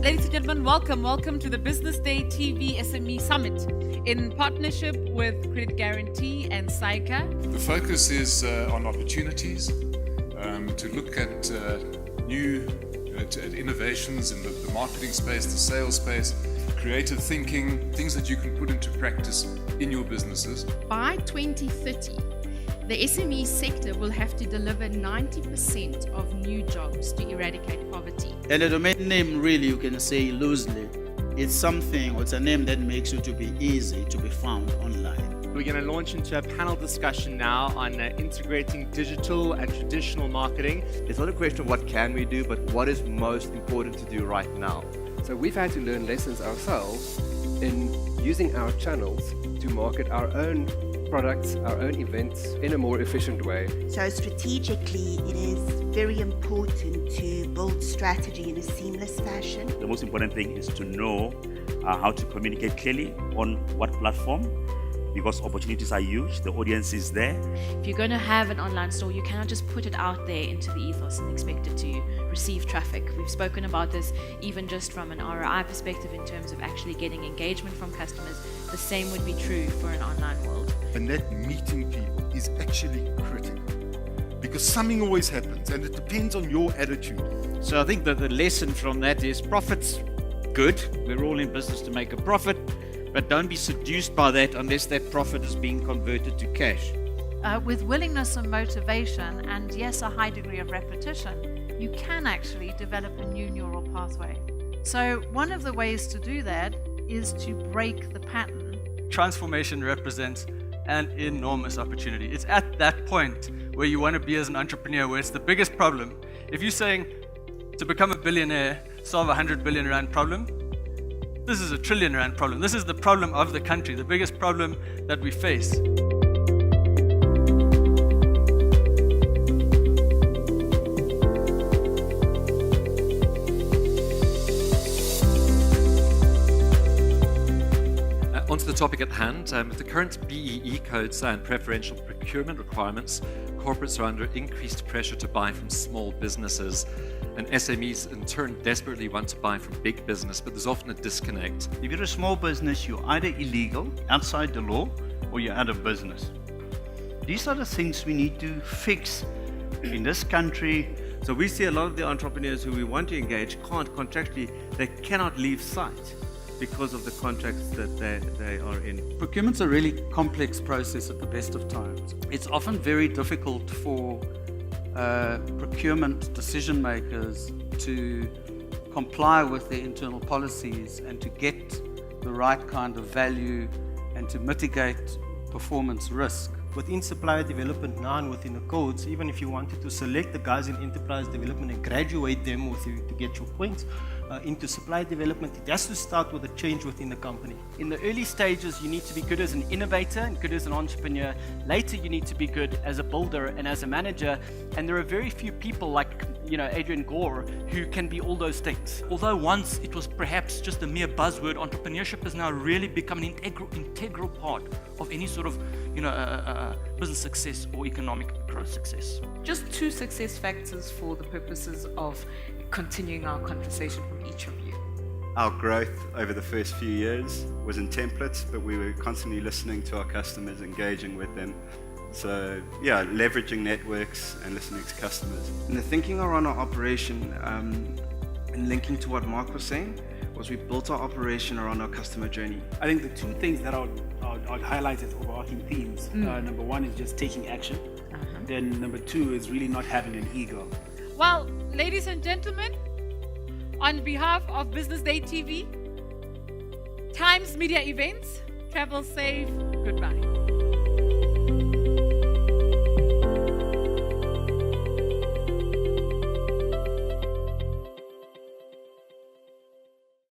Ladies and gentlemen, welcome to the Business Day TV SME Summit in partnership with Credit Guarantee and Saica. The focus is on opportunities, to look at new innovations in the marketing space, the sales space, creative thinking, things that you can put into practice in your businesses. By 2030, the SME sector will have to deliver 90% of new jobs to eradicate poverty. And the domain name, really, you can say loosely, it's a name that makes you to be easy to be found online. We're going to launch into a panel discussion now on integrating digital and traditional marketing. It's not a question of what can we do, but what is most important to do right now. So we've had to learn lessons ourselves in using our channels to market our own products, our own events in a more efficient way. So strategically, it is very important to build strategy in a seamless fashion. The most important thing is to know how to communicate clearly on what platform, because opportunities are huge, the audience is there. If you're going to have an online store, you cannot just put it out there into the ethos and expect it to receive traffic. We've spoken about this even just from an ROI perspective in terms of actually getting engagement from customers. The same would be true for an online world. And that meeting people is actually critical, because something always happens and it depends on your attitude. So I think that the lesson from that is profit's good. We're all in business to make a profit. But don't be seduced by that unless that profit is being converted to cash. With willingness and motivation, and yes, a high degree of repetition, you can actually develop a new neural pathway. So one of the ways to do that is to break the pattern. Transformation represents an enormous opportunity. It's at that point where you want to be as an entrepreneur, where it's the biggest problem. If you're saying to become a billionaire, solve a 100 billion rand problem, this is a trillion rand problem. This is the problem of the country, the biggest problem that we face. Onto the topic at hand, with the current BEE codes and preferential procurement requirements, corporates are under increased pressure to buy from small businesses, and SMEs in turn desperately want to buy from big business, but there's often a disconnect. If you're a small business, you're either illegal, outside the law, or you're out of business. These are the things we need to fix in this country. So we see a lot of the entrepreneurs who we want to engage can't contractually, they cannot leave site because of the contracts that they are in. Procurement's a really complex process at the best of times. It's often very difficult for procurement decision makers to comply with their internal policies and to get the right kind of value and to mitigate performance risk. Within supplier development now and within the codes, even if you wanted to select the guys in enterprise development and graduate them with you to get your points into supplier development, it has to start with a change within the company. In the early stages, you need to be good as an innovator and good as an entrepreneur. Later, you need to be good as a builder and as a manager. And there are very few people like, Adrian Gore, who can be all those things. Although once it was perhaps just a mere buzzword, entrepreneurship has now really become an integral part of any sort of, business success or economic growth success. Just 2 success factors for the purposes of continuing our conversation from each of you. Our growth over the first few years was in templates, but we were constantly listening to our customers, engaging with them. So yeah, leveraging networks and listening to customers. And the thinking around our operation and linking to what Mark was saying was we built our operation around our customer journey. I think the 2 things that I'd highlight as overarching themes, number 1 is just taking action. Then number 2 is really not having an ego. Well, ladies and gentlemen, on behalf of Business Day TV, Times Media Events, travel safe, goodbye.